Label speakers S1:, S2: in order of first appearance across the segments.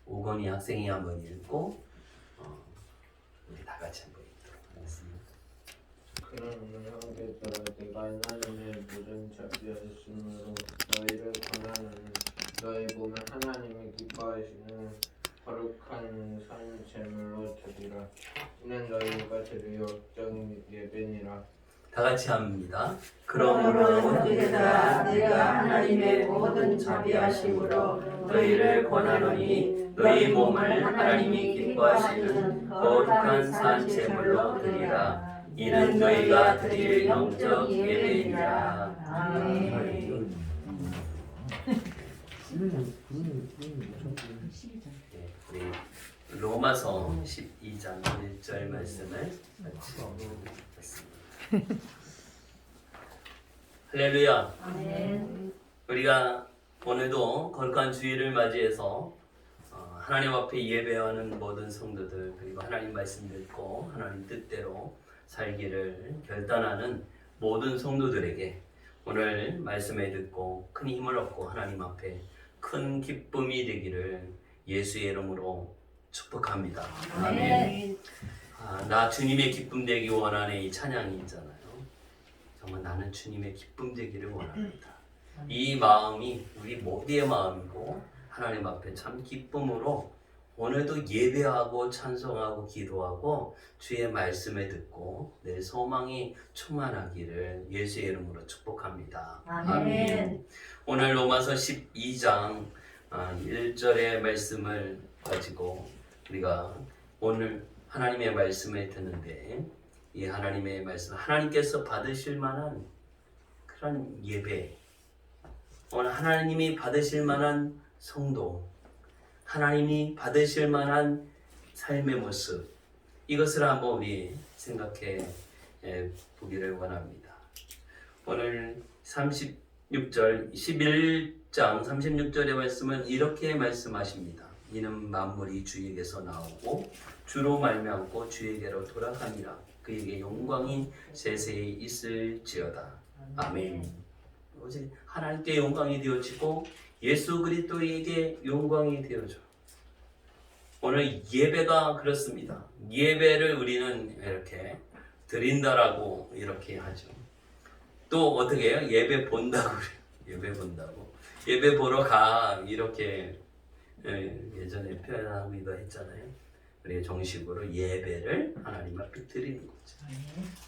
S1: 오건희 학생이 한번 읽고 우리 다 같이 한번 읽도록 하겠습니다.
S2: 그러므로 형제들아 내가 하나님의 모든 자비하심으로 너희를 권하노니 너희 몸을 하나님이 기뻐하시는 거룩한 산 제물로 드리라. 이는 너희가 드릴 영적 예배니라.
S1: 다 같이 합니다.
S3: 그러므로 형제들아 내가 하나님의 모든 자비하심으로 너희를 권하노니 너희 몸을 하나님이 기뻐하시는 거룩한 산 제물로 드리라. 이는 너희가 드릴 영적 예배이니라. 아멘.
S1: 우리 로마서 12장 1절 말씀을 같이 읽겠습니다. 할렐루야.
S3: 아멘.
S1: 우리가 오늘도 거룩한 주일을 맞이해서 하나님 앞에 예배하는 모든 성도들, 그리고 하나님 말씀 듣고 하나님 뜻대로 살기를 결단하는 모든 성도들에게 오늘 말씀을 듣고 큰 힘을 얻고 하나님 앞에 큰 기쁨이 되기를 예수의 이름으로 축복합니다. 아멘. 나 주님의 기쁨 되기 원하는 이 찬양이 있잖아요. 정말 나는 주님의 기쁨 되기를 원합니다. 이 마음이 우리 모두의 마음이고 하나님 앞에 참 기쁨으로 오늘도 예배하고 찬송하고 기도하고 주의 말씀을 듣고 내 소망이 충만하기를 예수의 이름으로 축복합니다.
S3: 아멘.
S1: 오늘 로마서 12장 1절의 말씀을 가지고 우리가 오늘 하나님의 말씀을 듣는데, 이 하나님의 말씀, 하나님께서 받으실 만한 그런 예배, 오늘 하나님이 받으실 만한 성도, 하나님이 받으실 만한 삶의 모습, 이것을 한번 우리 생각해 보기를 원합니다. 오늘 36절, 11장 36절의 말씀은 이렇게 말씀하십니다. 이는 만물이 주에게서 나오고 주로 말미암고 주에게로 돌아가니라. 그에게 영광이 세세히 있을지어다. 아멘. 오직 하나님께 영광이 되어지고 예수 그리스도에게 영광이 되어져. 오늘 예배가 그렇습니다. 예배를 우리는 이렇게 드린다라고 이렇게 하죠. 또 어떻게 해요? 예배 본다고 그래요. 예배 본다고. 예배 보러 가 이렇게 예전에 표현하기도 했잖아요. 우리 정식으로 예배를 하나님 앞에 드리는 거죠.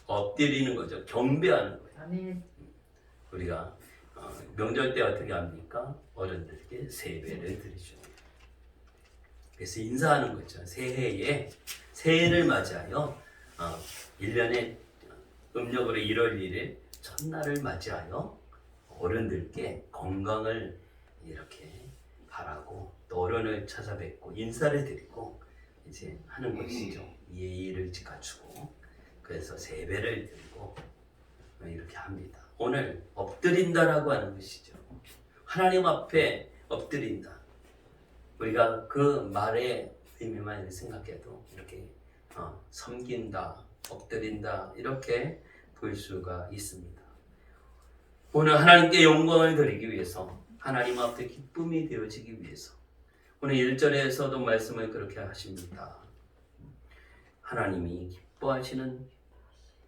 S1: 엎드리는 거죠. 경배하는 거예요.
S3: 아멘.
S1: 우리가 명절 때 어떻게 합니까? 어른들께 세배를 드리죠. 그래서 인사하는 거죠. 새해를 맞이하여 1년에 음력으로 1월 1일 첫날을 맞이하여 어른들께 건강을 이렇게 바라고 또 어른을 찾아뵙고 인사를 드리고 이제 하는 것이죠. 예의를 갖추고 그래서 세배를 드리고 이렇게 합니다. 오늘 엎드린다라고 하는 것이죠. 하나님 앞에 엎드린다. 우리가 그 말의 의미만 생각해도 이렇게 섬긴다, 엎드린다 이렇게 볼 수가 있습니다. 오늘 하나님께 영광을 드리기 위해서, 하나님 앞에 기쁨이 되어지기 위해서 오늘 1절에서도 말씀을 그렇게 하십니다. 하나님이 기뻐하시는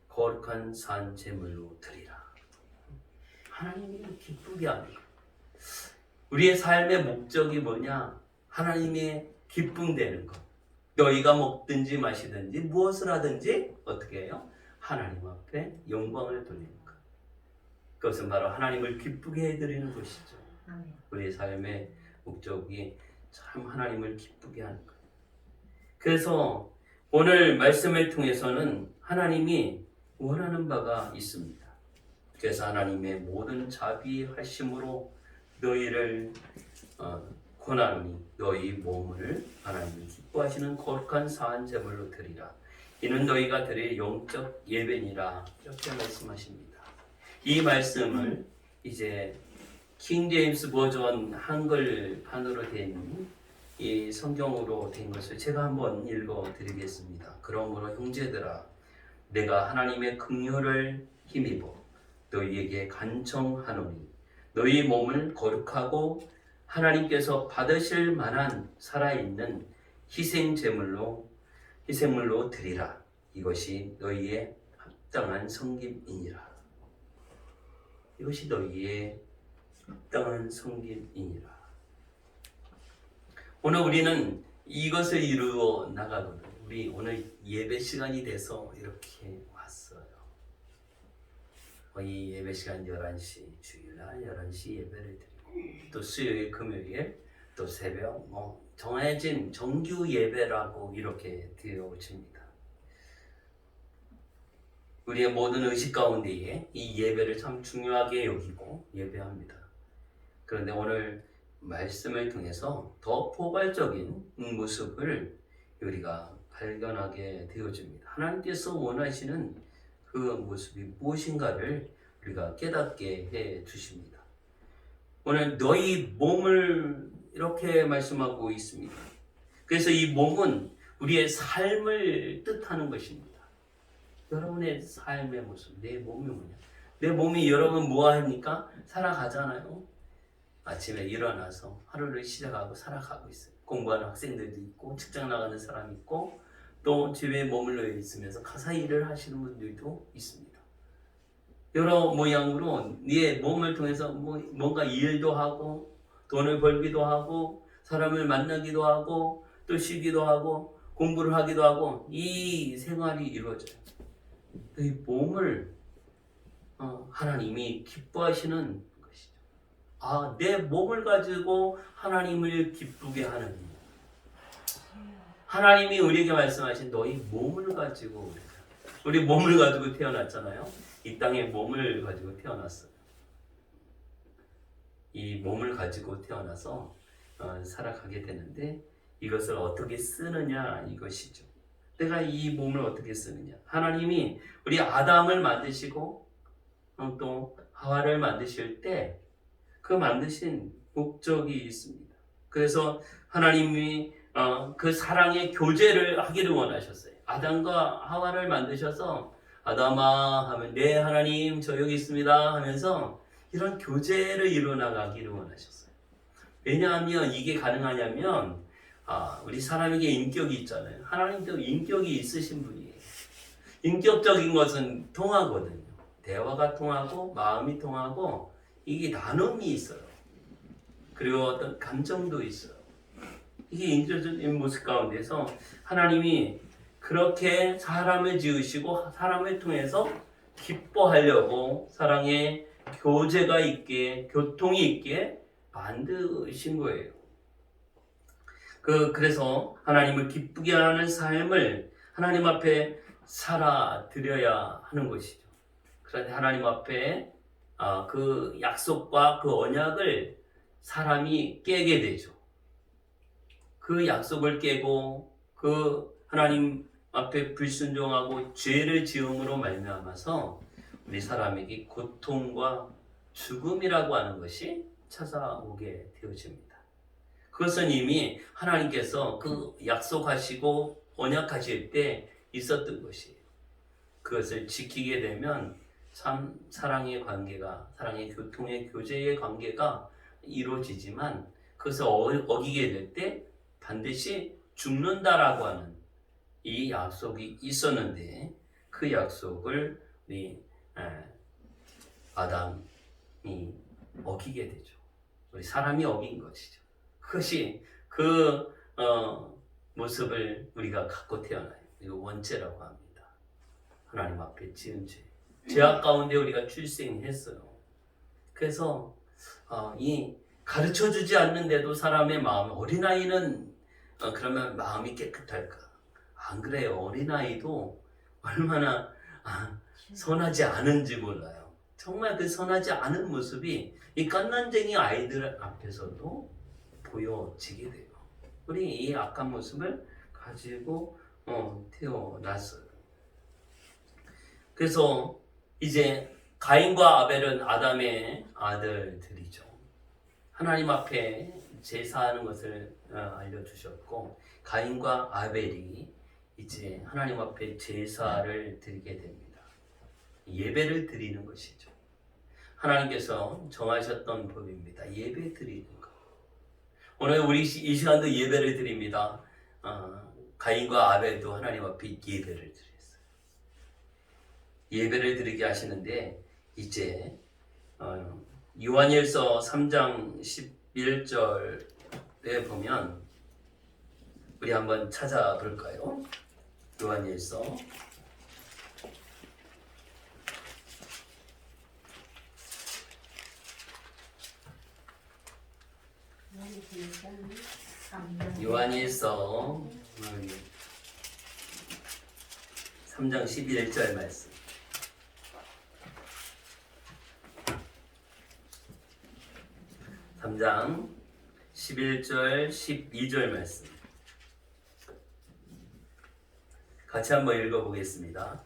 S1: 거룩한 산 제물로 드리라. 하나님이 기쁘게 합니다. 우리의 삶의 목적이 뭐냐? 하나님의 기쁨 되는 것. 너희가 먹든지 마시든지 무엇을 하든지 어떻게 해요? 하나님 앞에 영광을 돌리는 것. 그것은 바로 하나님을 기쁘게 해드리는 것이죠. 우리의 삶의 목적이 참 하나님을 기쁘게 하는 것. 그래서 오늘 말씀을 통해서는 하나님이 원하는 바가 있습니다. 그래서 하나님의 모든 자비하심으로 너희를 권하노니 너희 몸을 하나님이 기뻐하시는 거룩한 사한 제물로 드리라. 이는 너희가 드릴 영적 예배니라. 이렇게 말씀하십니다. 이 말씀을 이제 킹 제임스 버전 한글판으로 된 이 성경으로 된 것을 제가 한번 읽어 드리겠습니다. 그러므로 형제들아 내가 하나님의 긍휼을 힘입어 너희에게 간청하노니 너희 몸을 거룩하고 하나님께서 받으실 만한 살아있는 희생물로 드리라. 이것이 너희의 합당한 섬김이니라. 이것이 너희의 합당한 섬김이니라. 오늘 우리는 이것을 이루어 나가거든. 우리 오늘 예배 시간이 돼서 이렇게 왔어요. 이 예배 시간 11시, 주일날 11시 예배를 드리고 또 수요일, 금요일, 또 새벽 정해진 정규 예배라고 이렇게 되어집니다. 우리의 모든 의식 가운데에 이 예배를 참 중요하게 여기고 예배합니다. 그런데 오늘 말씀을 통해서 더 포괄적인 모습을 우리가 발견하게 되어집니다. 하나님께서 원하시는 그 모습이 무엇인가를 우리가 깨닫게 해 주십니다. 오늘 너희 몸을 이렇게 말씀하고 있습니다. 그래서 이 몸은 우리의 삶을 뜻하는 것입니다. 여러분의 삶의 모습, 내 몸이 뭐냐? 내 몸이 여러분 뭐 합니까? 살아가잖아요. 아침에 일어나서 하루를 시작하고 살아가고 있어요. 공부하는 학생들도 있고 직장 나가는 사람이 있고 또 집에 머물러 있으면서 가사 일을 하시는 분들도 있습니다. 여러 모양으로 네 몸을 통해서 뭔가 일도 하고 돈을 벌기도 하고 사람을 만나기도 하고 또 쉬기도 하고 공부를 하기도 하고 이 생활이 이루어져요. 이 몸을 하나님이 기뻐하시는 것이죠. 내 몸을 가지고 하나님을 기쁘게 하는 하나님이 우리에게 말씀하신 너희 몸을 가지고 우리 몸을 가지고 태어났잖아요. 이 땅에 몸을 가지고 태어났어요. 이 몸을 가지고 태어나서 살아가게 되는데 이것을 어떻게 쓰느냐 이것이죠. 내가 이 몸을 어떻게 쓰느냐. 하나님이 우리 아담을 만드시고 또 하와를 만드실 때 그 만드신 목적이 있습니다. 그래서 하나님이 그 사랑의 교제를 하기를 원하셨어요. 아담과 하와를 만드셔서 아담아 하면 네 하나님 저 여기 있습니다 하면서 이런 교제를 이루어나가기를 원하셨어요. 왜냐하면 이게 가능하냐면 우리 사람에게 인격이 있잖아요. 하나님도 인격이 있으신 분이에요. 인격적인 것은 통하거든요. 대화가 통하고 마음이 통하고 이게 나눔이 있어요. 그리고 어떤 감정도 있어요. 이게 인격적인 모습 가운데서 하나님이 그렇게 사람을 지으시고 사람을 통해서 기뻐하려고 사랑의 교제가 있게 교통이 있게 만드신 거예요. 그래서 하나님을 기쁘게 하는 삶을 하나님 앞에 살아드려야 하는 것이죠. 그런데 하나님 앞에 그 약속과 그 언약을 사람이 깨게 되죠. 그 약속을 깨고 그 하나님 앞에 불순종하고 죄를 지음으로 말미암아서 우리 사람에게 고통과 죽음이라고 하는 것이 찾아오게 되어집니다. 그것은 이미 하나님께서 그 약속하시고 언약하실 때 있었던 것이에요. 그것을 지키게 되면 참 사랑의 관계가, 사랑의 교통의 교제의 관계가 이루어지지만 그것을 어기게 될 때 반드시 죽는다라고 하는 이 약속이 있었는데 그 약속을 우리 아담이 어기게 되죠. 우리 사람이 어긴 것이죠. 그것이 그 모습을 우리가 갖고 태어나요. 이거 원죄라고 합니다. 하나님 앞에 지은 죄. 죄악 가운데 우리가 출생했어요. 그래서 이 가르쳐주지 않는데도 사람의 마음, 어린아이는 그러면 마음이 깨끗할까? 안 그래요. 어린아이도 얼마나 선하지 않은지 몰라요. 정말 그 선하지 않은 모습이 이 깐난쟁이 아이들 앞에서도 보여지게 돼요. 우리 이 악한 모습을 가지고 태어났어요. 그래서 이제 가인과 아벨은 아담의 아들들이죠. 하나님 앞에 제사하는 것을 알려주셨고 가인과 아벨이 이제 하나님 앞에 제사를 드리게 됩니다. 예배를 드리는 것이죠. 하나님께서 정하셨던 법입니다. 예배 드리는 것. 오늘 우리 이 시간도 예배를 드립니다. 가인과 아벨도 하나님 앞에 예배를 드렸어요. 예배를 드리게 하시는데 이제 요한일서 3장 11절에 보면 우리 한번 찾아볼까요? 요한일서 3장 11절 말씀. 삼장 11절 12절 말씀 같이 한번 읽어보겠습니다.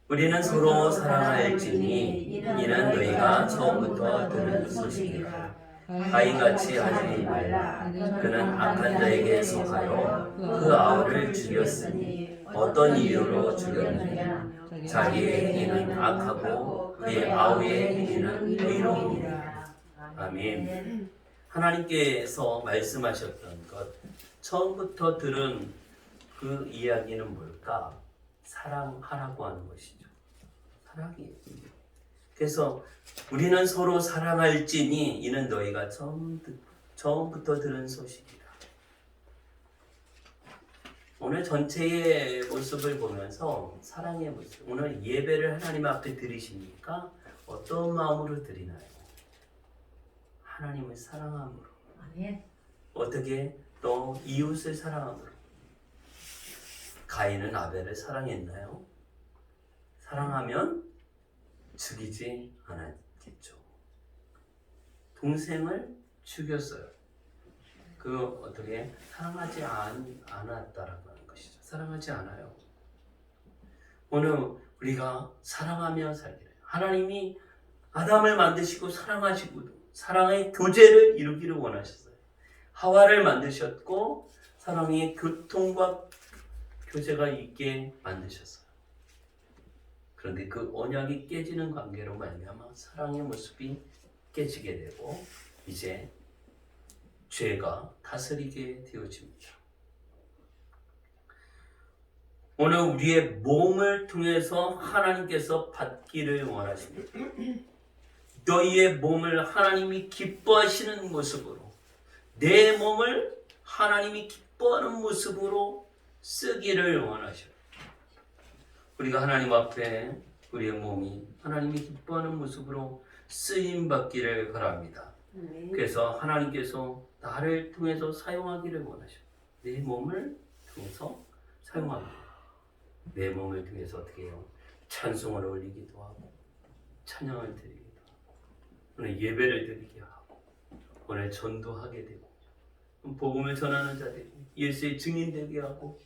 S1: 우리는 서로 사랑할지니 이는 너희가 처음부터 들은 소식이라. 가인같이 하지 말라. 그는 악한 자에게 속하여 그 아우를 죽였으니 어떤 이유로 죽였느냐? 자기의 행위는 악하고 그의 아우의 행위는 의로우니라. 아멘. 하나님께서 말씀하셨던 것, 처음부터 들은 그 이야기는 뭘까? 사랑하라고 하는 것이죠. 사랑이에요. 그래서 우리는 서로 사랑할지니 이는 너희가 처음부터 들은 소식이다. 오늘 전체의 모습을 보면서 사랑의 모습, 오늘 예배를 하나님 앞에 드리십니까? 어떤 마음으로 드리나요? 하나님을 사랑함으로. 어떻게? 또 이웃을 사랑함으로. 가인은 아벨을 사랑했나요? 사랑하면 죽이지 않았겠죠. 동생을 죽였어요. 그 어떻게 사랑하지 않았다라고 하는 것이죠. 사랑하지 않아요. 오늘 우리가 사랑하며 살기를. 하나님이 아담을 만드시고 사랑하시고 사랑의 교제를 이루기를 원하셨어요. 하와를 만드셨고 사랑의 교통과 교제가 있게 만드셨어요. 그런데 그 언약이 깨지는 관계로 말미암아 사랑의 모습이 깨지게 되고 이제 죄가 다스리게 되어집니다. 오늘 우리의 몸을 통해서 하나님께서 받기를 원하십니다. 너희의 몸을 하나님이 기뻐하시는 모습으로, 내 몸을 하나님이 기뻐하는 모습으로 쓰기를 원하셔요. 우리가 하나님 앞에 우리의 몸이 하나님이 기뻐하는 모습으로 쓰임 받기를 바랍니다. 그래서 하나님께서 나를 통해서 사용하기를 원하셔요. 내 몸을 통해서 사용합니다. 내 몸을 통해서 어떻게 해요? 찬송을 올리기도 하고 찬양을 드리기도 하고 오늘 예배를 드리게 하고 오늘 전도하게 되고 복음을 전하는 자들이 예수의 증인 되게 하고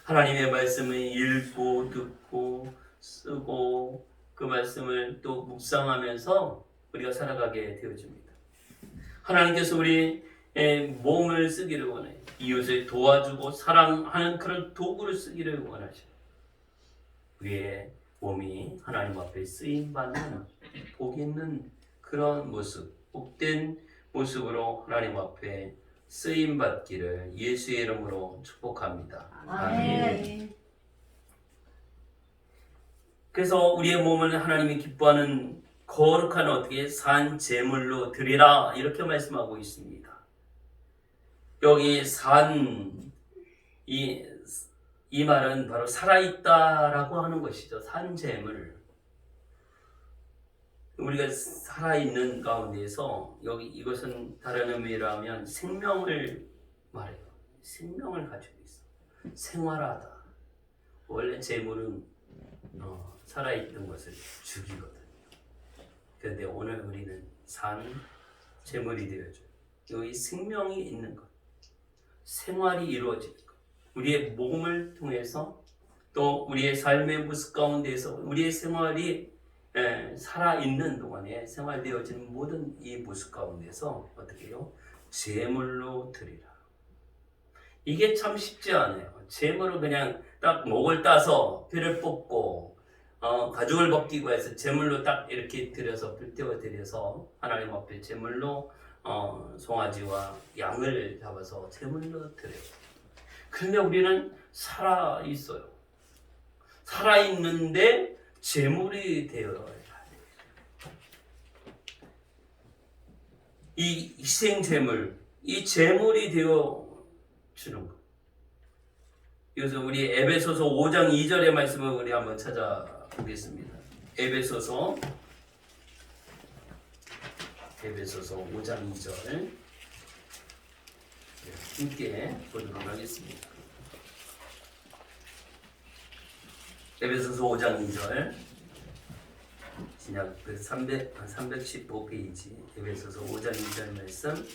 S1: 하나님의 말씀을 읽고 듣고 쓰고 그 말씀을 또 묵상하면서 우리가 살아가게 되어집니다. 하나님께서 우리 몸을 쓰기를 원해요. 이웃을 도와주고 사랑하는 그런 도구를 쓰기를 원하셔요. 우리의 몸이 하나님 앞에 쓰임받는 복 있는 그런 모습, 복된 모습으로 하나님 앞에 쓰임받기를 예수의 이름으로 축복합니다. 아멘. 그래서 우리의 몸을 하나님이 기뻐하는 거룩한 어떻게 산 제물로 드리라 이렇게 말씀하고 있습니다. 여기 산 이 말은 바로 살아있다라고 하는 것이죠. 산 제물. 우리가 살아있는 가운데서 여기 이것은 다른 의미라면 생명을 말해요. 생명을 가지고 있어. 생활하다. 원래 제물은 살아있는 것을 죽이거든요. 그런데 오늘 우리는 산 제물이 되어줘요. 여기 생명이 있는 것. 생활이 이루어지는 것. 우리의 몸을 통해서 또 우리의 삶의 모습 가운데서 우리의 생활이 살아있는 동안에 생활되어지는 모든 이 모습 가운데서 어떻게 해요? 제물로 드리라. 이게 참 쉽지 않아요. 제물을 그냥 딱 목을 따서 피를 뽑고 가죽을 벗기고 해서 제물로 딱 이렇게 드려서 불태워 드려서 하나님 앞에 제물로 송아지와 양을 잡아서 제물로 드려요. 그런데 우리는 살아 있어요. 살아 있는데 제물이 되어야 돼요. 이 희생 제물, 이 제물이 되어 주는 것. 그래서 우리 에베소서 5장 2절의 말씀을 우리 한번 찾아보겠습니다. 에베소서 5장 2절 함께 보도록 하겠습니다. 에베소서 5장 2절 신약 315페이지 에베소서 5장 2절 말씀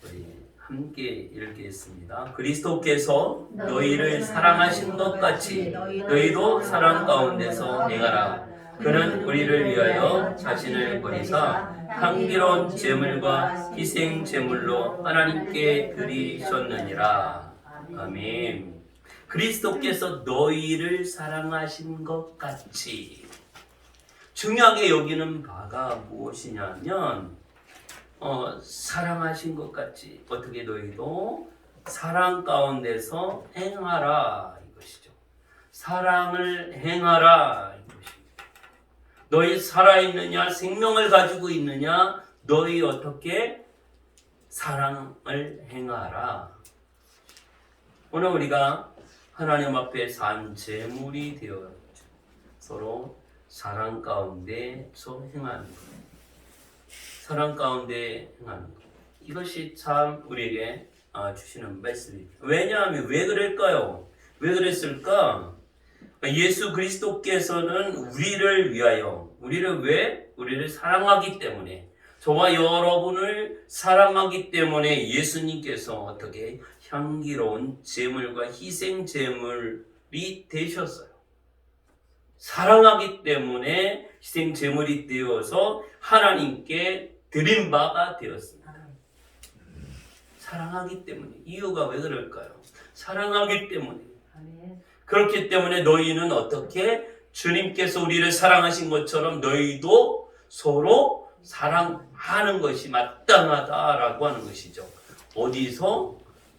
S1: 우리 함께 읽겠습니다. 그리스도께서 너희를 사랑하신 것 같이 너희도 사랑 가운데서 행하라. 그는 우리를 위하여 자신을 버리사 향기로운 제물과 희생 제물로 하나님께 드리셨느니라. 아멘. 그리스도께서 너희를 사랑하신 것 같이. 중요하게 여기는 바가 무엇이냐면 사랑하신 것 같이 어떻게 너희도 사랑 가운데서 행하라 이것이죠. 사랑을 행하라 이것입니다. 너희 살아있느냐 생명을 가지고 있느냐 너희 어떻게 사랑을 행하라. 오늘 우리가 하나님 앞에 산 제물이 되어 서로 사랑 가운데서 행하는 것. 사랑 가운데 행하는 것. 이것이 참 우리에게 주시는 말씀입니다. 왜냐하면 왜 그럴까요? 왜 그랬을까? 예수 그리스도께서는 우리를 위하여 우리를 사랑하기 때문에 저와 여러분을 사랑하기 때문에 예수님께서 어떻게 향기로운 제물과 희생 제물이 되셨어요. 사랑하기 때문에 희생 제물이 되어서 하나님께 드린 바가 되었습니다. 사랑하기 때문에. 이유가 왜 그럴까요? 사랑하기 때문에. 그렇기 때문에 너희는 어떻게 주님께서 우리를 사랑하신 것처럼 너희도 서로 사랑하는 것이 마땅하다라고 하는 것이죠. 어디서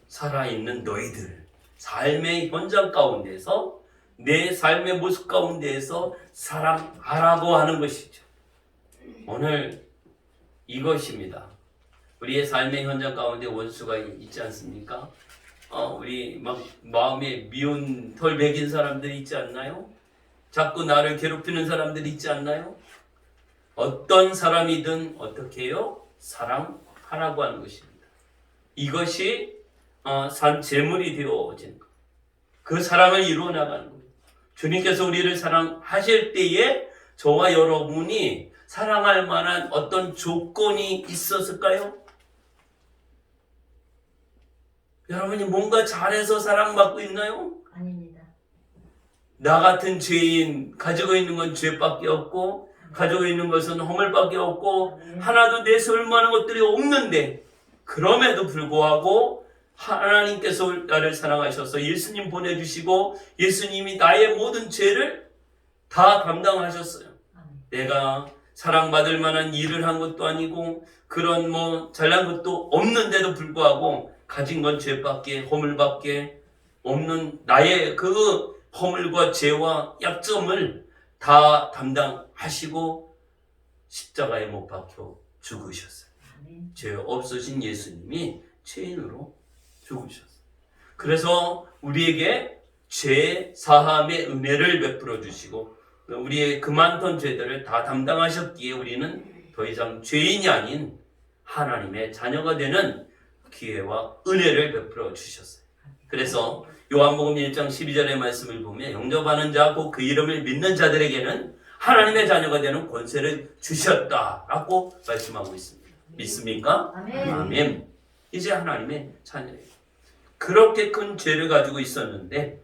S1: 살아있는 너희들 삶의 현장 가운데서 내 삶의 모습 가운데에서 사랑하라고 하는 것이죠. 오늘 이것입니다. 우리의 삶의 현장 가운데 원수가 있지 않습니까? 우리 막 마음에 미운 털 매긴 사람들이 있지 않나요? 자꾸 나를 괴롭히는 사람들이 있지 않나요? 어떤 사람이든 어떻게 해요? 사랑하라고 하는 것입니다. 이것이 산 제물이 되어진 것. 그 사랑을 이루어 나가는 것. 주님께서 우리를 사랑하실 때에 저와 여러분이 사랑할 만한 어떤 조건이 있었을까요? 여러분이 뭔가 잘해서 사랑받고 있나요?
S3: 아닙니다.
S1: 나 같은 죄인 가지고 있는 건 죄밖에 없고 가지고 있는 것은 허물밖에 없고 하나도 내세울 만한 것들이 없는데 그럼에도 불구하고 하나님께서 나를 사랑하셔서 예수님 보내주시고 예수님이 나의 모든 죄를 다 담당하셨어요. 내가 사랑받을 만한 일을 한 것도 아니고 그런 잘난 것도 없는데도 불구하고 가진 건 죄밖에 허물밖에 없는 나의 그 허물과 죄와 약점을 다 담당하시고 십자가에 못 박혀 죽으셨어요. 죄 없으신 예수님이 죄인으로 죽으셨어요. 그래서 우리에게 죄 사함의 은혜를 베풀어 주시고 우리의 그 많던 죄들을 다 담당하셨기에 우리는 더 이상 죄인이 아닌 하나님의 자녀가 되는 기회와 은혜를 베풀어 주셨어요. 그래서 요한복음 1장 12절의 말씀을 보면 영접하는 자 곧 그 이름을 믿는 자들에게는 하나님의 자녀가 되는 권세를 주셨다라고 말씀하고 있습니다. 믿습니까?
S3: 아멘.
S1: 아멘. 이제 하나님의 자녀예요. 그렇게 큰 죄를 가지고 있었는데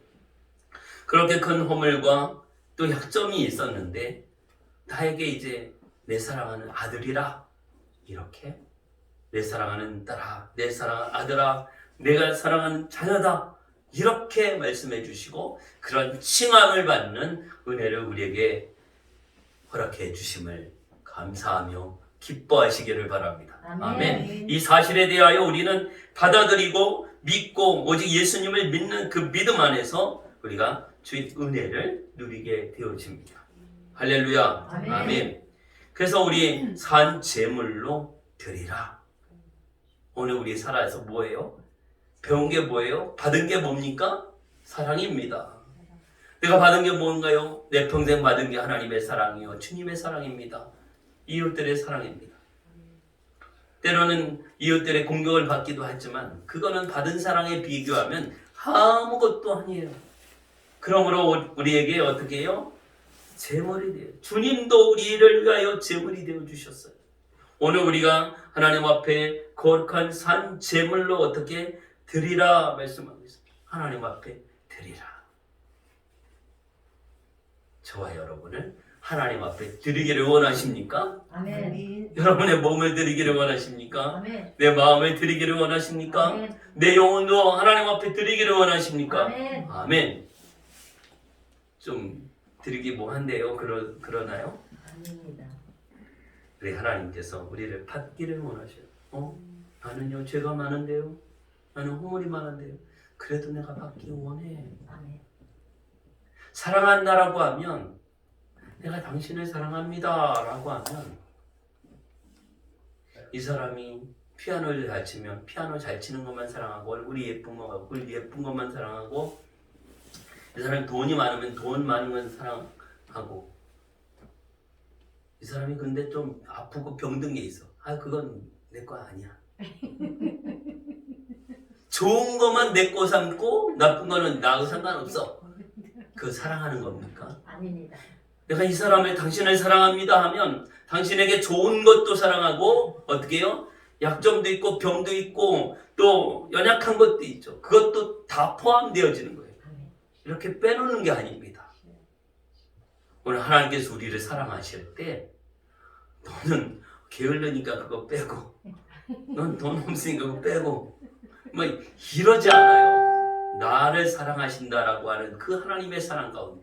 S1: 그렇게 큰 허물과 또 약점이 있었는데 나에게 이제 내 사랑하는 아들이라 이렇게 내 사랑하는 딸아, 내 사랑하는 아들아, 내가 사랑하는 자녀다 이렇게 말씀해 주시고 그런 칭함을 받는 은혜를 우리에게 허락해 주심을 감사하며 기뻐하시기를 바랍니다. 아멘. 이 사실에 대하여 우리는 받아들이고 믿고 오직 예수님을 믿는 그 믿음 안에서 우리가 주의 은혜를 누리게 되어집니다. 할렐루야.
S3: 아멘.
S1: 아멘. 그래서 우리 산 제물로 드리라. 오늘 우리 살아서 뭐예요? 배운 게 뭐예요? 받은 게 뭡니까? 사랑입니다. 내가 받은 게 뭔가요? 내 평생 받은 게 하나님의 사랑이요, 주님의 사랑입니다. 이웃들의 사랑입니다. 때로는 이웃들의 공격을 받기도 하지만 그거는 받은 사랑에 비교하면 아무것도 아니에요. 그러므로 우리에게 어떻게 해요? 제물이 돼요. 주님도 우리를 위하여 제물이 되어 주셨어요. 오늘 우리가 하나님 앞에 거룩한 산 제물로 어떻게 드리라 말씀하고 있습니다. 하나님 앞에 드리라. 저와 여러분을 하나님 앞에 드리기를 원하십니까?
S3: 아멘.
S1: 여러분의 몸을 드리기를 원하십니까?
S3: 아멘.
S1: 내 마음을 드리기를 원하십니까?
S3: 아멘.
S1: 내 영혼도 하나님 앞에 드리기를 원하십니까?
S3: 아멘.
S1: 아멘. 좀 드리기 뭐한데요? 그러나요?
S3: 아닙니다.
S1: 우리 하나님께서 우리를 받기를 원하셔요. 나는요 죄가 많은데요. 나는 허물이 많은데요. 그래도 내가 받기 원해.
S3: 아멘.
S1: 사랑한다라고 하면 내가 당신을 사랑합니다 라고 하면 이 사람이 피아노를 잘 치면 피아노 잘 치는 것만 사랑하고 얼굴이 예쁜 것만 사랑하고 이 사람이 돈이 많으면 돈 많은 건 사랑하고 이 사람이 근데 좀 아프고 병든 게 있어. 그건 내 거 아니야. 좋은 것만 내 거 삼고 나쁜 거는 나하고 상관없어. 그 사랑하는 겁니까?
S3: 아닙니다.
S1: 내가 이 사람을 당신을 사랑합니다 하면 당신에게 좋은 것도 사랑하고 어떻게 해요? 약점도 있고 병도 있고 또 연약한 것도 있죠. 그것도 다 포함되어지는 거예요.
S3: 아멘.
S1: 이렇게 빼놓는 게 아닙니다. 오늘 하나님께서 우리를 사랑하실 때 너는 게을르니까 그거 빼고 넌 돈 없으니까 그거 빼고 뭐 이러지 않아요. 나를 사랑하신다라고 하는 그 하나님의 사랑 가운데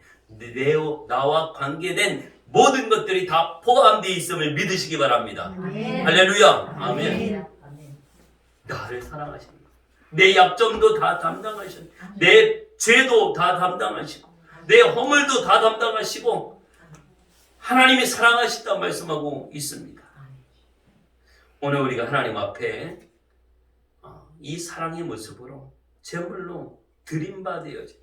S1: 나와 관계된 모든 것들이 다 포함되어 있음을 믿으시기 바랍니다.
S3: 아멘.
S1: 할렐루야. 아멘.
S3: 아멘.
S1: 나를 사랑하십니다. 내 약점도 다 담당하시고 내 죄도 다 담당하시고 내 허물도 다 담당하시고 하나님이 사랑하신다 말씀하고 있습니다. 오늘 우리가 하나님 앞에 이 사랑의 모습으로 제물로 드림받아야지.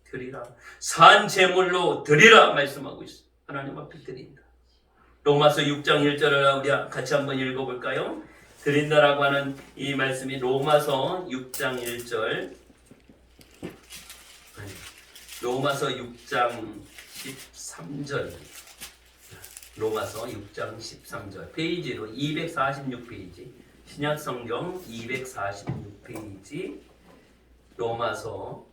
S1: 드리라. 산 제물로 드리라 말씀하고 있어요. 하나님 앞에 드린다. 로마서 6장 1절을 우리 같이 한번 읽어볼까요? 드린다라고 하는 이 말씀이 로마서 6장 1절 로마서 6장 13절 로마서 6장 13절 페이지로 246페이지 신약성경 246페이지 로마서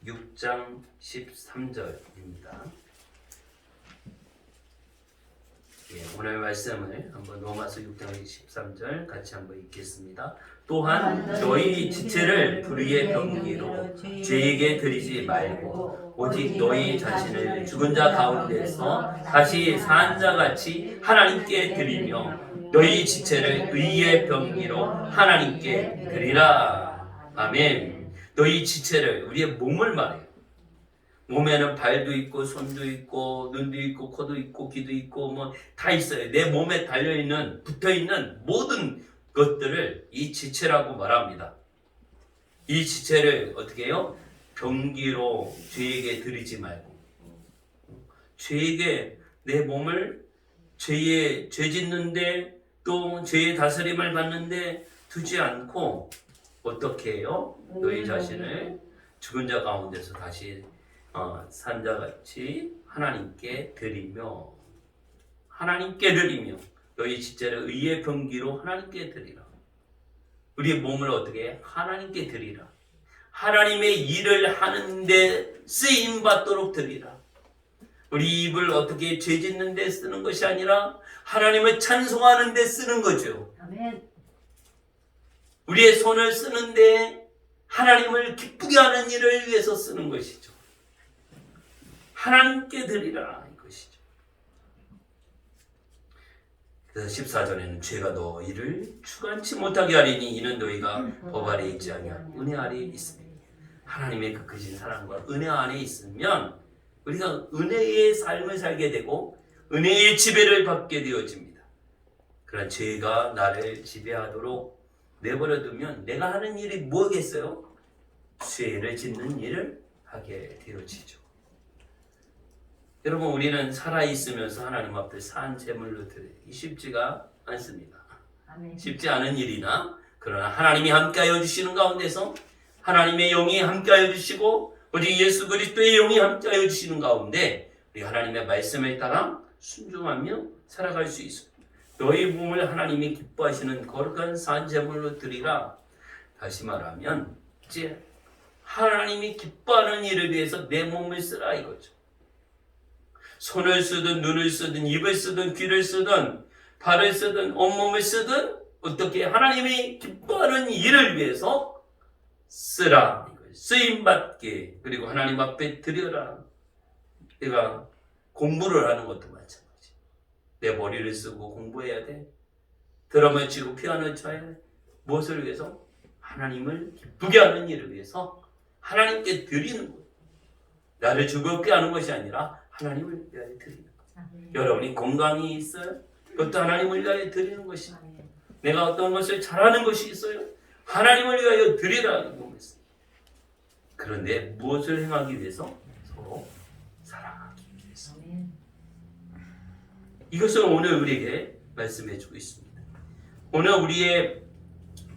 S1: 6장 13절입니다. 오늘 말씀을 한번 로마서 6장 13절 같이 한번 읽겠습니다. 또한 너희 지체를 불의의 병기로 죄에게 드리지 말고 오직 너희 자신을 죽은 자 가운데서 다시 산 자같이 하나님께 드리며 너희 지체를 의의 병기로 하나님께 드리라. 아멘. 너희 지체를 우리의 몸을 말해요. 몸에는 발도 있고 손도 있고 눈도 있고 코도 있고 귀도 있고 뭐 다 있어요. 내 몸에 달려있는 붙어있는 모든 것들을 이 지체라고 말합니다. 이 지체를 어떻게 해요? 병기로 죄에게 드리지 말고 죄에게 내 몸을 죄 짓는데 또 죄의 다스림을 받는데 두지 않고 어떻게 해요? 너희 자신을 죽은 자 가운데서 다시 산자같이 하나님께 드리며 너희 지체를 의의 병기로 하나님께 드리라. 우리의 몸을 어떻게 해? 하나님께 드리라. 하나님의 일을 하는데 쓰임 받도록 드리라. 우리 입을 어떻게 죄 짓는 데 쓰는 것이 아니라 하나님을 찬송하는 데 쓰는 거죠.
S3: 아멘.
S1: 우리의 손을 쓰는데 하나님을 기쁘게 하는 일을 위해서 쓰는 것이죠. 하나님께 드리라 이것이죠. 그래서 14절에는 죄가 너희를 주관치 못하게 하리니 이는 너희가 법 아래 있지 아니하 은혜 아래 있습니다. 하나님의 그 크신 사랑과 은혜 안에 있으면 우리가 은혜의 삶을 살게 되고 은혜의 지배를 받게 되어집니다. 그러나 죄가 나를 지배하도록 내버려두면 내가 하는 일이 뭐겠어요? 죄를 짓는 일을 하게 되어지죠. 여러분, 우리는 살아있으면서 하나님 앞에 산 제물로 드리기 쉽지가 않습니다. 쉽지 않은 일이나 그러나 하나님이 함께하여 주시는 가운데서 하나님의 영이 함께하여 주시고 오직 예수 그리스도의 영이 함께하여 주시는 가운데 우리 하나님의 말씀에 따라 순종하며 살아갈 수 있습니다. 너희 몸을 하나님이 기뻐하시는 거룩한 산 제물로 드리라. 다시 말하면 이제 하나님이 기뻐하는 일을 위해서 내 몸을 쓰라 이거죠. 손을 쓰든 눈을 쓰든 입을 쓰든 귀를 쓰든 발을 쓰든 온몸을 쓰든 어떻게 하나님이 기뻐하는 일을 위해서 쓰라. 쓰임받게 그리고 하나님 앞에 드려라. 내가 공부를 하는 것도 마찬가지. 내 머리를 쓰고 공부해야 돼. 드럼을 치고 피아노를 쳐야 돼. 무엇을 위해서? 하나님을 기쁘게 하는 일을 위해서 하나님께 드리는 것. 나를 즐겁게 하는 것이 아니라 하나님을 위하여 드리는 것. 여러분이 건강이 있어요? 그것도 하나님을 위하여 드리는 것이. 내가 어떤 것을 잘하는 것이 있어요? 하나님을 위하여 드리라는 겁니다. 그런데 무엇을 행하기 위해서? 서로 사랑하기 위해서. 이것을 오늘 우리에게 말씀해 주고 있습니다. 오늘 우리의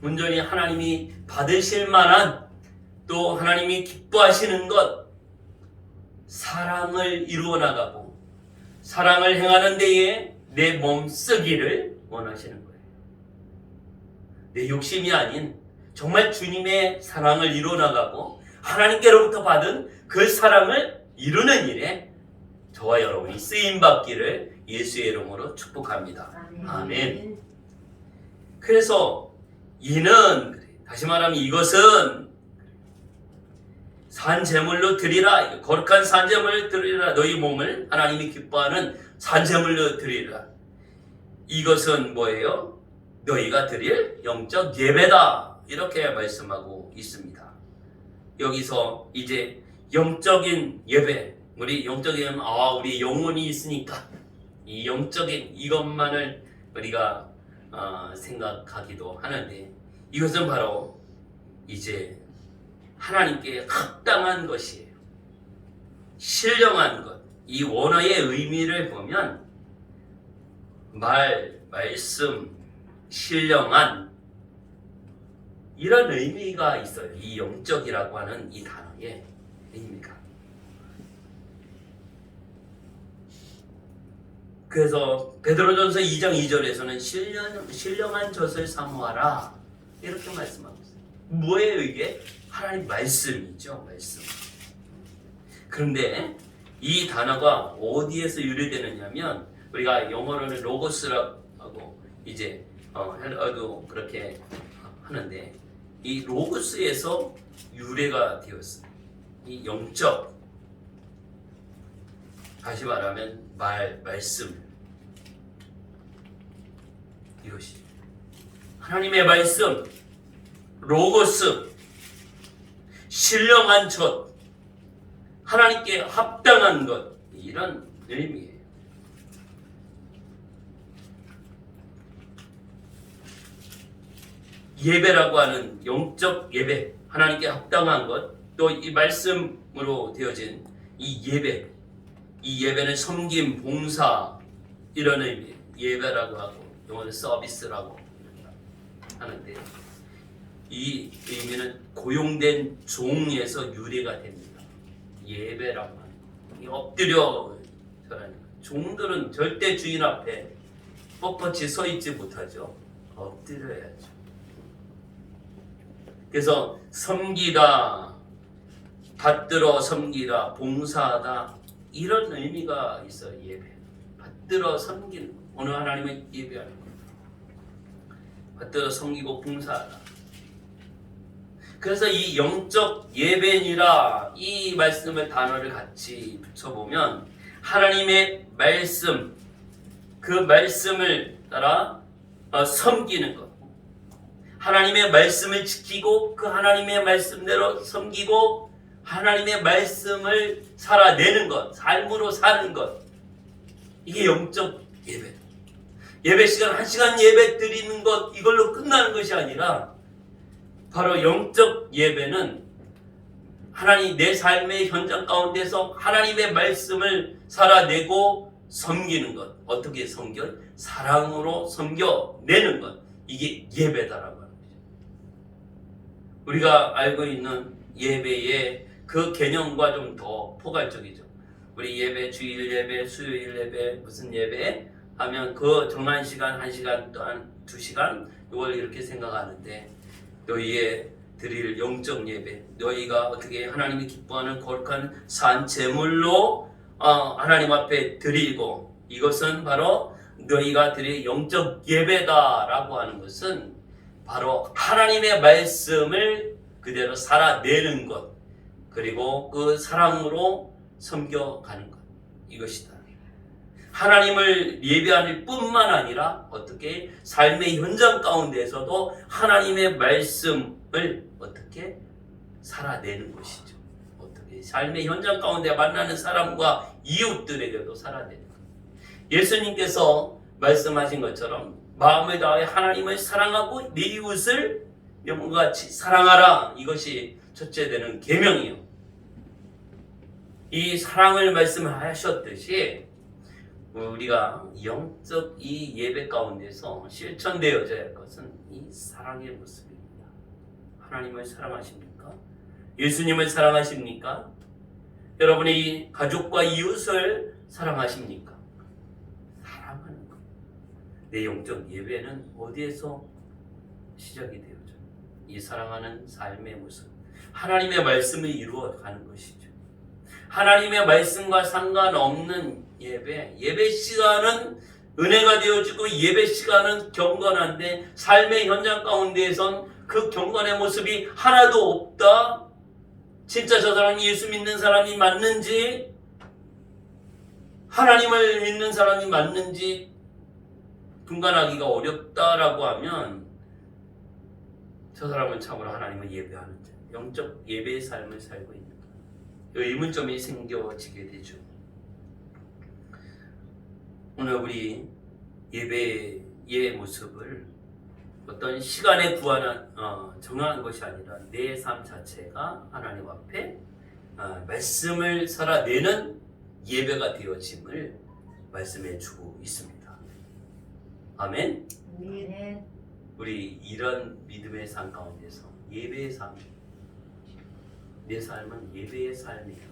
S1: 온전히 하나님이 받으실 만한 또 하나님이 기뻐하시는 것, 사랑을 이루어 나가고 사랑을 행하는 데에 내 몸 쓰기를 원하시는 거예요. 내 욕심이 아닌 정말 주님의 사랑을 이루어 나가고 하나님께로부터 받은 그 사랑을 이루는 일에 저와 여러분이 쓰임받기를 예수의 이름으로 축복합니다. 아멘. 그래서 이는 다시 말하면 이것은 산제물로 드리라. 거룩한 산제물을 드리라. 너희 몸을 하나님이 기뻐하는 산제물로 드리라. 이것은 뭐예요? 너희가 드릴 영적 예배다. 이렇게 말씀하고 있습니다. 여기서 이제 영적인 예배, 우리 영적인 우리 영혼이 있으니까 이 영적인 이것만을 우리가 생각하기도 하는데 이것은 바로 이제 하나님께 합당한 것이에요. 신령한 것. 이 원어의 의미를 보면 말씀, 신령한 이런 의미가 있어요. 이 영적이라고 하는 이 단어의 의미가. 그래서 베드로전서 2장 2절에서는 신령한 젖을 사모하라 이렇게 말씀하고 있어요. 뭐예요 이게? 하나님 말씀이죠. 말씀. 그런데 이 단어가 어디에서 유래되느냐면 우리가 영어로는 로고스라고 하고 이제 헬라어도 그렇게 하는데 이 로고스에서 유래가 되었어요. 이 영적, 다시 말하면 말씀, 이것이 하나님의 말씀, 로고스, 신령한 것, 하나님께 합당한 것, 이런 의미예요. 예배라고 하는 영적 예배, 하나님께 합당한 것, 또 이 말씀으로 되어진 이 예배, 이 예배는 섬김, 봉사 이런 의미, 예배라고 하고 영어는 서비스라고 하는데 이 의미는 고용된 종에서 유래가 됩니다. 예배라고 하는 거. 엎드려 절하는 거. 종들은 절대 주인 앞에 뻣뻣이 서 있지 못하죠. 엎드려야죠. 그래서 섬기다, 받들어 섬기다, 봉사하다 이런 의미가 있어요. 예배. 받들어 섬기는 거. 오늘 하나님을 예배하는 거. 받들어 섬기고 봉사하다. 그래서 이 영적 예배니라 이 말씀을 단어를 같이 붙여보면 하나님의 말씀, 그 말씀을 따라 섬기는 것. 하나님의 말씀을 지키고 그 하나님의 말씀대로 섬기고 하나님의 말씀을 살아내는 것, 삶으로 사는 것. 이게 영적 예배. 예배 시간 1시간 예배 드리는 것 이걸로 끝나는 것이 아니라 바로 영적 예배는 하나님 내 삶의 현장 가운데서 하나님의 말씀을 살아내고 섬기는 것. 어떻게 섬겨? 사랑으로 섬겨내는 것. 이게 예배다라고 하는 거죠. 우리가 알고 있는 예배의 그 개념과 좀 더 포괄적이죠. 우리 예배, 주일 예배, 수요일 예배, 무슨 예배 하면 그 정한 시간, 1시간 또한 2시간 이걸 이렇게 생각하는데 너희의 드릴 영적 예배, 너희가 어떻게 하나님이 기뻐하는 거룩한 산 제물로 하나님 앞에 드리고 이것은 바로 너희가 드릴 영적 예배다라고 하는 것은 바로 하나님의 말씀을 그대로 살아내는 것 그리고 그 사랑으로 섬겨가는 것 이것이다. 하나님을 예배할 뿐만 아니라 어떻게 삶의 현장 가운데서도 하나님의 말씀을 어떻게 살아내는 것이죠. 어떻게 삶의 현장 가운데 만나는 사람과 이웃들에게도 살아내는 것. 예수님께서 말씀하신 것처럼 마음을 다해 하나님을 사랑하고 네 이웃을 내 몸과 같이 사랑하라. 이것이 첫째 되는 계명이요. 이 사랑을 말씀하셨듯이 우리가 영적 이 예배 가운데서 실천되어져야 할 것은 이 사랑의 모습입니다. 하나님을 사랑하십니까? 예수님을 사랑하십니까? 여러분의 가족과 이웃을 사랑하십니까? 사랑하는 것. 내 영적 예배는 어디에서 시작이 되어져? 이 사랑하는 삶의 모습. 하나님의 말씀을 이루어가는 것이죠. 하나님의 말씀과 상관없는 예배 시간은 은혜가 되어지고 예배 시간은 경건한데 삶의 현장 가운데에선 그 경건의 모습이 하나도 없다. 진짜 저 사람이 예수 믿는 사람이 맞는지 하나님을 믿는 사람이 맞는지 분간하기가 어렵다라고 하면 저 사람은 참으로 하나님을 예배하는 자, 영적 예배의 삶을 살고 있는 의문점이 생겨지게 되죠. 오늘 우리 예배의 모습을 어떤 시간에 정한 것이 아니라 내 삶 자체가 하나님 앞에 말씀을 살아내는 예배가 되어짐을 말씀해 주고 있습니다. 아멘.
S3: 아멘.
S1: 우리 이런 믿음의 삶 가운데서 예배의 삶, 내 삶은 예배의 삶이다.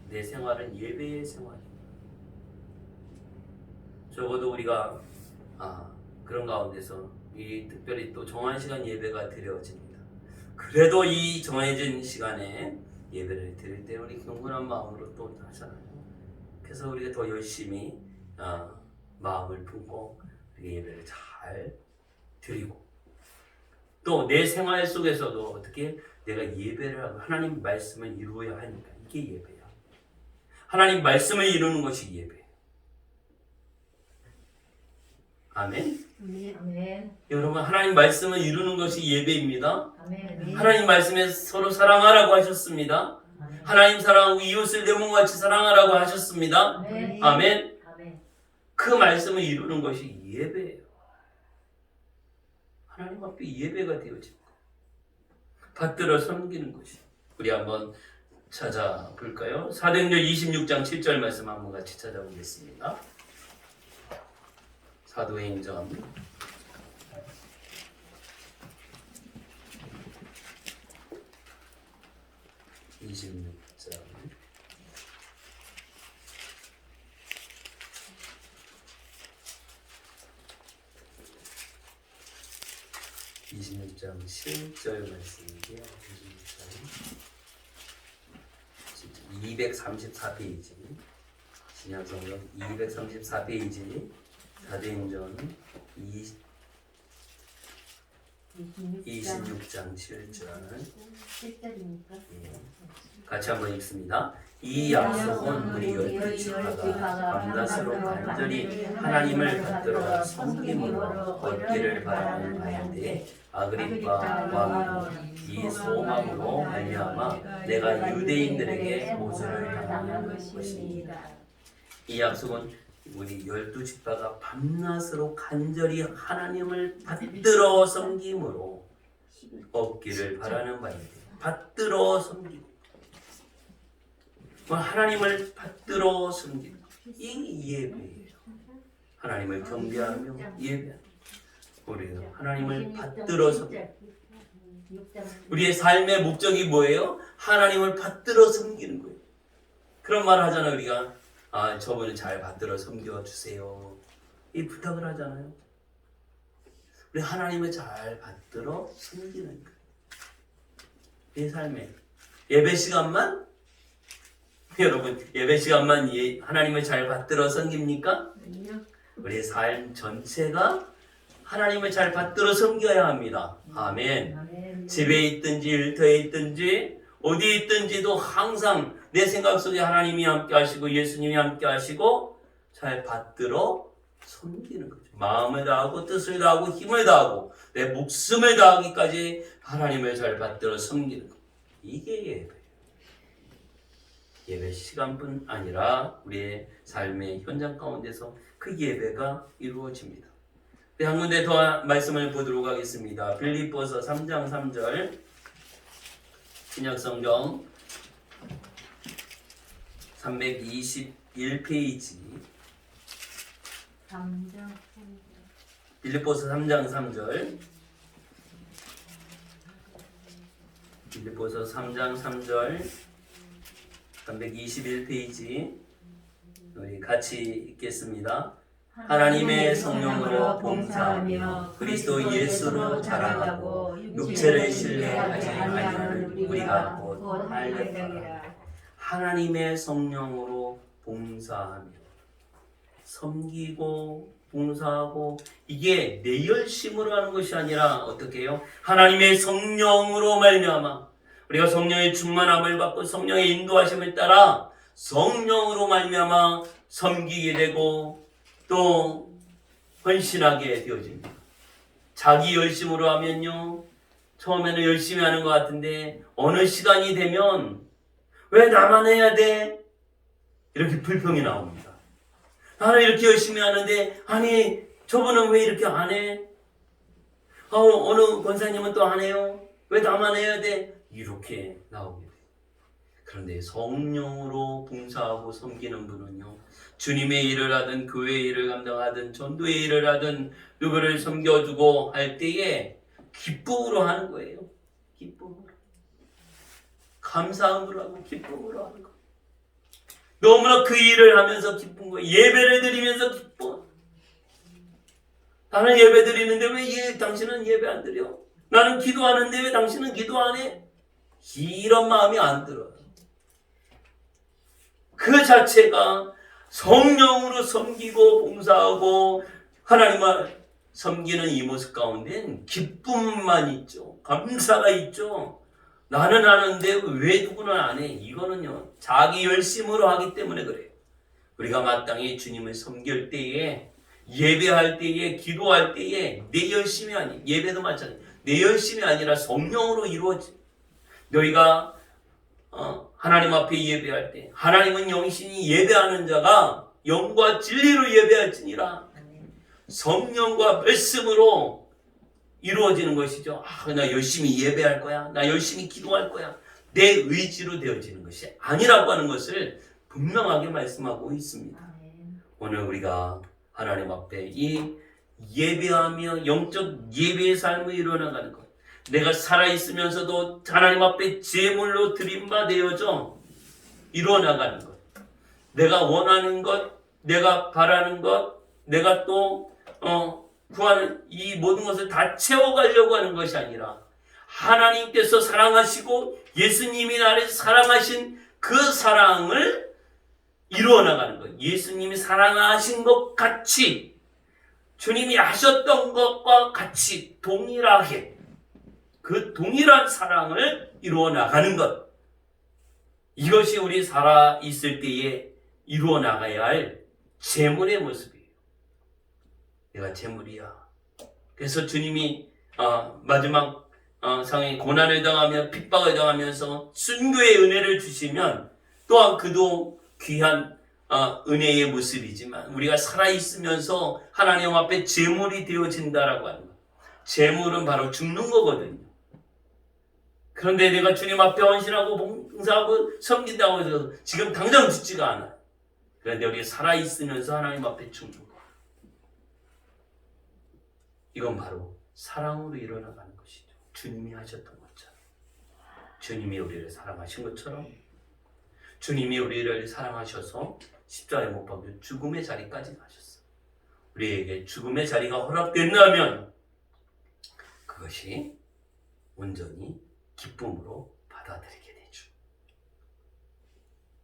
S1: 내 생활은 예배의 생활이다. 적어도 우리가 그런 가운데서 이 특별히 또 정한 시간 예배가 드려집니다. 그래도 이 정해진 시간에 예배를 드릴 때 우리 경건한 마음으로 또 하잖아요. 그래서 우리가 더 열심히 마음을 품고 예배를 잘 드리고 또 내 생활 속에서도 어떻게 내가 예배를 하고 하나님 말씀을 이루어야 하니까 이게 예배야. 하나님 말씀을 이루는 것이 예배예요. 아멘.
S3: 아멘.
S1: 여러분 하나님 말씀을 이루는 것이 예배입니다.
S3: 아멘.
S1: 하나님 말씀에 서로 사랑하라고 하셨습니다. 하나님 사랑하고 이웃을 내 몸과 같이 사랑하라고 하셨습니다.
S3: 아멘.
S1: 아멘.
S3: 아멘.
S1: 그 말씀을 이루는 것이 예배예요. 하나님 앞에 예배가 되어집니다. 받들어 섬기는 것이. 우리 한번 찾아볼까요? 사도행전 26장 7절 말씀 한번 같이 찾아보겠습니다. 사도행전 26장 26장 7절 말씀이고요. 234페이지 신약성경 234페이지 사도행전 26장 7절.
S3: 7절입니까?
S1: 같이 한번 읽습니다. 이 약속은 우리 열두 지파가 밤낮으로 간절히 하나님을 받들어 섬김으로 얻기를 바라는 바인데 아그리빠 왕이 이 소망으로 말미암아 내가 유대인들에게 모순을 당하는 것입니다. 이 약속은 우리 열두 지파가 밤낮으로 간절히 하나님을 받들어 섬김으로 얻기를 바라는 바인데 받들어 섬김. 하나님을 받들어 섬기는 이 예배예요. 하나님을 경배하며 예배하는 우리 하나님을 받들어 섬기는 우리의 삶의 목적이 뭐예요? 하나님을 받들어 섬기는 거예요. 그런 말 하잖아요. 우리가 저분을 잘 받들어 섬겨 주세요. 이 부탁을 하잖아요. 우리 하나님을 잘 받들어 섬기는 거예요. 내 삶에 예배 시간만 여러분 예배 시간만 하나님을 잘 받들어 섬깁니까? 우리의 삶 전체가 하나님을 잘 받들어 섬겨야 합니다. 아멘. 집에 있든지 일터에 있든지 어디에 있든지도 항상 내 생각 속에 하나님이 함께 하시고 예수님이 함께 하시고 잘 받들어 섬기는 거죠. 마음을 다하고 뜻을 다하고 힘을 다하고 내 목숨을 다하기까지 하나님을 잘 받들어 섬기는 것. 이게 예배. 예배 시간뿐 아니라 우리의 삶의 현장 가운데서 그 예배가 이루어집니다. 한 군데 더 말씀을 보도록 하겠습니다. 빌립보서 3장 3절 신약성경 321페이지 빌립보서 3장 3절 빌립보서 3장 3절 321페이지 우리 같이 읽겠습니다. 하나님의 성령으로 봉사하며 그리스도 예수로 자랑하고 육체를 신뢰하지 아니하는 우리가 곧 알렸다. 하나님의 성령으로 봉사하며 섬기고 봉사하고 이게 내 열심으로 하는 것이 아니라 어떻게 해요? 하나님의 성령으로 말미암아 우리가 성령의 충만함을 받고 성령의 인도하심을 따라 성령으로 말미암아 섬기게 되고 또 헌신하게 되어집니다. 자기 열심으로 하면요 처음에는 열심히 하는 것 같은데 어느 시간이 되면 왜 나만 해야 돼? 이렇게 불평이 나옵니다. 나는 이렇게 열심히 하는데 아니 저분은 왜 이렇게 안 해? 어느 권사님은 또 안 해요? 왜 나만 해야 돼? 이렇게 나오게 돼요. 그런데 성령으로 봉사하고 섬기는 분은요 주님의 일을 하든 교회의 일을 감당하든 전도의 일을 하든 누구를 섬겨주고 할 때에 기쁨으로 하는 거예요. 기쁨으로 감사함으로 하고 기쁨으로 하는 거. 너무나 그 일을 하면서 기쁜 거예요. 예배를 드리면서 기뻐. 나는 예배 드리는데 왜 당신은 예배 안 드려? 나는 기도하는데 왜 당신은 기도 안 해? 이런 마음이 안 들어요. 그 자체가 성령으로 섬기고 봉사하고 하나님을 섬기는 이 모습 가운데는 기쁨만 있죠. 감사가 있죠. 나는 하는데 왜 누구는 안 해? 이거는요 자기 열심으로 하기 때문에 그래요. 우리가 마땅히 주님을 섬길 때에 예배할 때에 기도할 때에 내 열심이 아니 예배도 마찬가지 내 열심이 아니라 성령으로 이루어져. 너희가 하나님 앞에 예배할 때 하나님은 영신이 예배하는 자가 영과 진리로 예배할지니라. 성령과 말씀으로 이루어지는 것이죠. 나 열심히 예배할 거야. 나 열심히 기도할 거야. 내 의지로 되어지는 것이 아니라고 하는 것을 분명하게 말씀하고 있습니다. 오늘 우리가 하나님 앞에 이 예배하며 영적 예배의 삶을 이루어나가는 것. 내가 살아있으면서도 하나님 앞에 제물로 드림받아야죠. 이루어나가는 것. 내가 원하는 것, 내가 바라는 것, 내가 또 구하는 이 모든 것을 다 채워가려고 하는 것이 아니라 하나님께서 사랑하시고 예수님이 나를 사랑하신 그 사랑을 이루어나가는 것. 예수님이 사랑하신 것 같이 주님이 하셨던 것과 같이 동일하게 그 동일한 사랑을 이루어 나가는 것. 이것이 우리 살아 있을 때에 이루어 나가야 할 재물의 모습이에요. 내가 재물이야. 그래서 주님이 마지막 상에 고난을 당하며 핍박을 당하면서 순교의 은혜를 주시면 또한 그도 귀한 은혜의 모습이지만 우리가 살아있으면서 하나님 앞에 재물이 되어진다라고 하는 것. 재물은 바로 죽는 거거든요. 그런데 내가 주님 앞에 헌신하고 봉사하고 섬긴다고 해서 지금 당장 죽지가 않아요. 그런데 우리가 살아있으면서 하나님 앞에 죽는 거. 이건 바로 사랑으로 일어나가는 것이죠. 주님이 하셨던 것처럼. 주님이 우리를 사랑하신 것처럼 주님이 우리를 사랑하셔서 십자가에 못 박혀 죽음의 자리까지 가셨어요. 우리에게 죽음의 자리가 허락된다면 그것이 온전히 기쁨으로 받아들이게 되죠.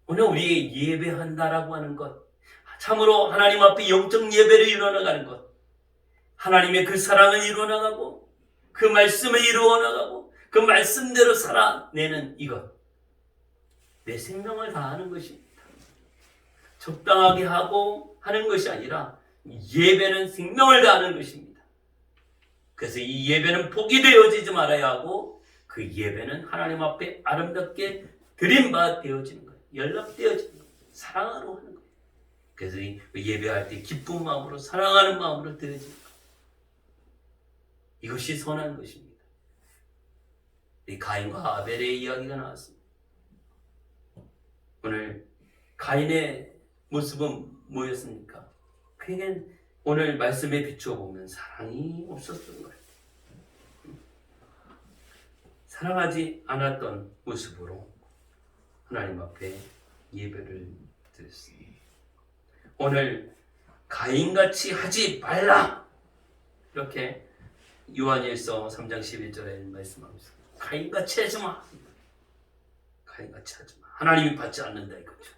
S1: 오늘 우리 예배한다라고 하는 것, 참으로 하나님 앞에 영적 예배를 이루어나가는 것, 하나님의 그 사랑을 이루어나가고 그 말씀을 이루어나가고 그 말씀대로 살아내는 이것, 내 생명을 다하는 것입니다. 적당하게 하고 하는 것이 아니라 예배는 생명을 다하는 것입니다. 그래서 이 예배는 복이 되어지지 말아야 하고 그 예배는 하나님 앞에 아름답게 드림바 되어지는 거예요. 연락되어지는 거예요. 사랑으로 하는 거예요. 그래서 이 예배할 때 기쁜 마음으로 사랑하는 마음으로 되어지는 거예요. 이것이 선한 것입니다. 이 가인과 아벨의 이야기가 나왔습니다. 오늘 가인의 모습은 뭐였습니까? 그에겐 오늘 말씀에 비추어 보면 사랑이 없었던 거예요. 사랑하지 않았던 모습으로 하나님 앞에 예배를 드렸습니다. 오늘 가인같이 하지 말라! 이렇게 요한일서 3장 11절에 말씀하고 있습니다. 가인같이 하지 마! 가인같이 하지 마. 하나님이 받지 않는다 이거죠.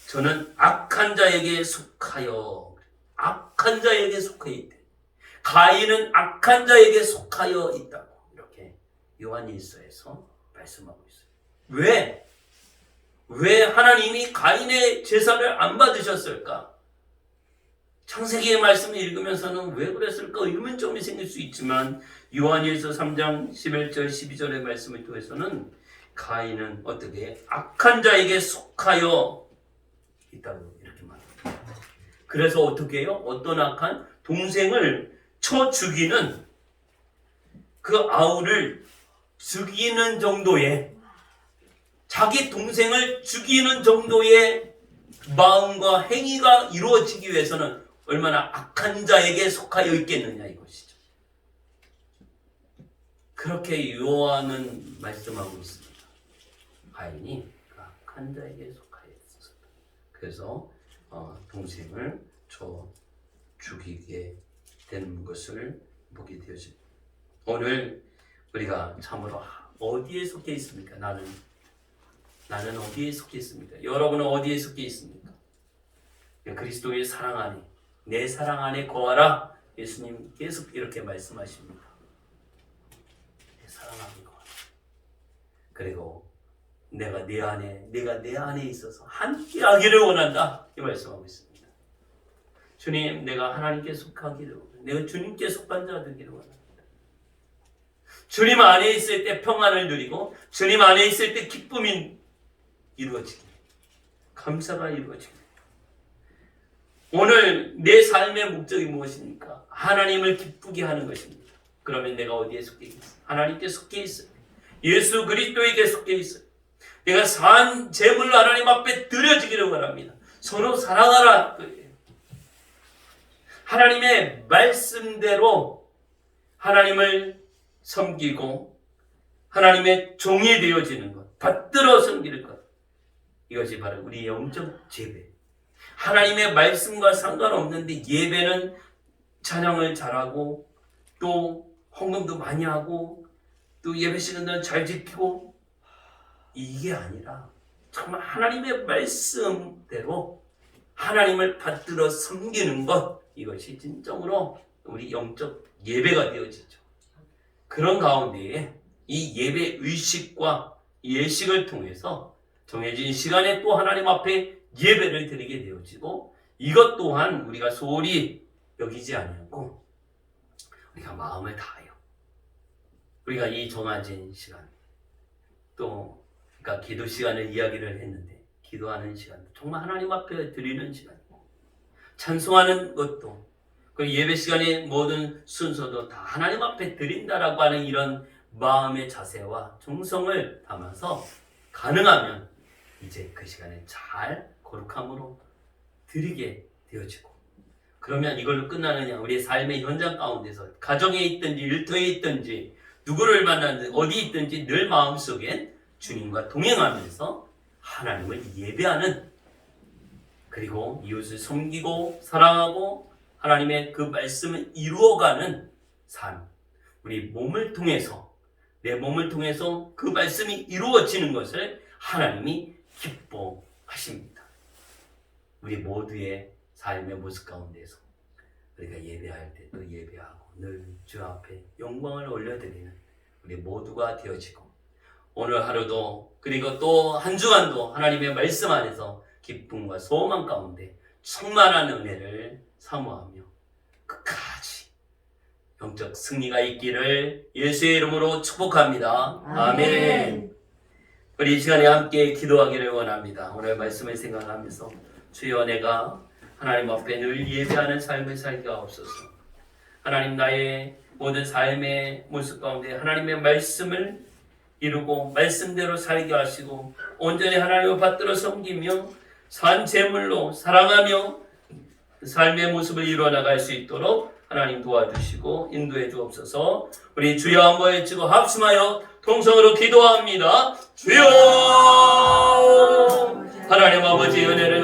S1: 저는 악한 자에게 속하여 있대. 가인은 악한 자에게 속하여 있다고 이렇게 요한일서에서 말씀하고 있어요. 왜 하나님이 가인의 제사를 안 받으셨을까? 창세기의 말씀을 읽으면서는 왜 그랬을까 의문점이 생길 수 있지만 요한일서 3장 11절 12절의 말씀을 통해서는 가인은 어떻게 악한 자에게 속하여 있다고 이렇게 말합니다. 그래서 어떻게 해요? 어떤 악한 동생을 쳐 죽이는 그 아우를 죽이는 정도의 자기 동생을 죽이는 정도의 마음과 행위가 이루어지기 위해서는 얼마나 악한 자에게 속하여 있겠느냐 이것이죠. 그렇게 요한은 말씀하고 있습니다. 가인이 악한 자에게 속하여 있었다. 그래서 동생을 죽이게 된 것을 보게 되어집니다. 오늘 우리가 참으로 어디에 속해 있습니까? 나는 어디에 속해 있습니까? 여러분은 어디에 속해 있습니까? 그리스도의 사랑 안에, 내 사랑 안에 거하라. 예수님 계속 이렇게 말씀하십니다. 내 사랑 안에 거하라. 그리고 내가 내 안에 있어서 함께 하기를 원한다. 이 말씀하고 있습니다. 주님, 내가 하나님께 속하기를 원합니다. 내가 주님께 속한 자 되기를 원합니다. 주님 안에 있을 때 평안을 누리고 주님 안에 있을 때 기쁨이 이루어지기, 감사가 이루어지기. 오늘 내 삶의 목적이 무엇입니까? 하나님을 기쁘게 하는 것입니다. 그러면 내가 어디에 속해 있어요? 하나님께 속해 있어요. 예수 그리스도에게 속해 있어요. 내가 산 제물로 하나님 앞에 드려지기를 원합니다. 서로 사랑하라. 하나님의 말씀대로 하나님을 섬기고 하나님의 종이 되어지는 것, 받들어 섬기는 것, 이것이 바로 우리의 영적 예배. 하나님의 말씀과 상관없는데 예배는 찬양을 잘하고 또 헌금도 많이 하고 또 예배 시간도 잘 지키고, 이게 아니라 정말 하나님의 말씀대로 하나님을 받들어 섬기는 것, 이것이 진정으로 우리 영적 예배가 되어지죠. 그런 가운데에 이 예배 의식과 예식을 통해서 정해진 시간에 또 하나님 앞에 예배를 드리게 되어지고 이것 또한 우리가 소홀히 여기지 아니하고 우리가 마음을 다하여 우리가 이 정해진 시간 또 그러니까 기도 시간을 이야기를 했는데 기도하는 시간 정말 하나님 앞에 드리는 시간 찬송하는 것도 그 예배 시간의 모든 순서도 다 하나님 앞에 드린다라고 하는 이런 마음의 자세와 정성을 담아서 가능하면 이제 그 시간에 잘 거룩함으로 드리게 되어지고 그러면 이걸로 끝나느냐 우리의 삶의 현장 가운데서 가정에 있든지 일터에 있든지 누구를 만나든지 어디 있든지 늘 마음속엔 주님과 동행하면서 하나님을 예배하는 그리고 이웃을 섬기고 사랑하고 하나님의 그 말씀을 이루어가는 삶 우리 몸을 통해서 내 몸을 통해서 그 말씀이 이루어지는 것을 하나님이 기뻐하십니다. 우리 모두의 삶의 모습 가운데서 우리가 예배할 때 또 예배하고 늘 주 앞에 영광을 올려드리는 우리 모두가 되어지고 오늘 하루도 그리고 또 한 주간도 하나님의 말씀 안에서 기쁨과 소망 가운데 충만한 은혜를 사모하며 끝까지 영적 승리가 있기를 예수의 이름으로 축복합니다. 아멘. 우리 이 시간에 함께 기도하기를 원합니다. 오늘 말씀을 생각하면서 주여 내가 하나님 앞에 늘 예배하는 삶을 살게 하옵소서. 하나님 나의 모든 삶의 모습 가운데 하나님의 말씀을 이루고 말씀대로 살게 하시고 온전히 하나님을 받들어 섬기며 산 제물로 사랑하며 삶의 모습을 이루어 나갈 수 있도록 하나님 도와주시고 인도해 주옵소서. 우리 주여 한번 외치고 합심하여 통성으로 기도합니다. 주여 하나님 아버지 은혜를